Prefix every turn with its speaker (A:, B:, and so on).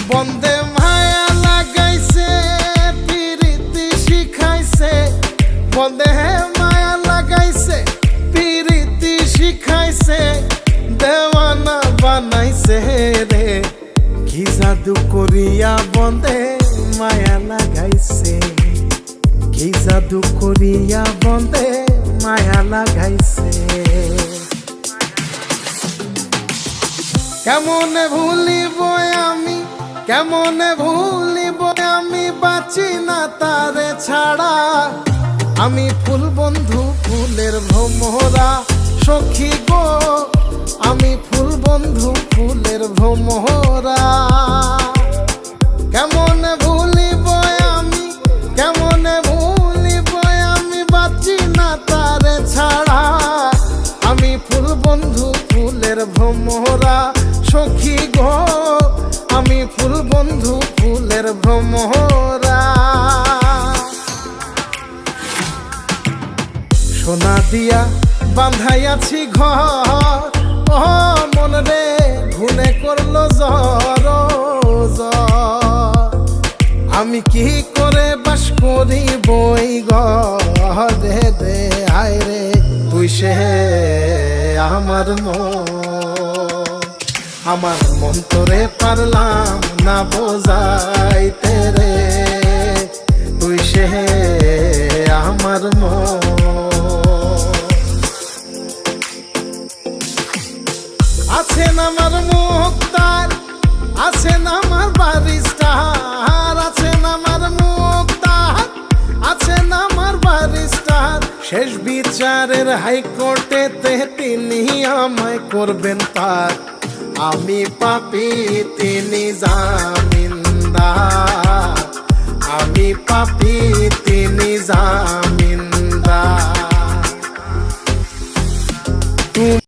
A: বন্দে মায়া লাগাইছে পিরিতি শিখাইছে, বন্দে মায়া লাগাইছে পিরিতি শিখাইছে, দেওয়ানা বানাইছে রে। কি জাদু করিয়া বন্দে মায়া লাগাইছে, কি জাদু করিয়া বন্দে মায়া লাগাইছে। কেমনে ভুলিব আমি, কেমনে ভুলিব আমি, বাঁচি না তারে ছাড়া। আমি ফুল বন্ধু ফুলের ভ্রমরা সখী গো, আমি ফুল বন্ধু ফুলের ভ্রমরা। কেমনে ভুলিব আমি, কেমনে ভুলিব আমি, বাঁচি না তারে ছাড়া। আমি ফুল বন্ধু ফুলের ভ্রমরা সখী গো, আমি ফুল বন্ধু ফুলের ভ্রমরা। সোনা দিয়া বাঁধাইয়াছি ঘর, ও মন রে ঘুনে করলো জ্বর জ্বর। আমি কি করে বাস করি বই ঘরে দে আয় রে, তুই সে আমার মন, আমার মন তোরে পারলাম না বোঝাইতে রে, তুই সে আমার মন। আছেন আমার মুক্তার, আছেন আমার বারিস্টার, আছেন আমার মুক্তার, আছেন আমার বারিস্টার। শেষ বিচারের হাইকোর্টেতে তিনি আমায় করবেন পার। আমি পাপী তিনি জামিনদার, আমি পাপী তিনি জামিনদার।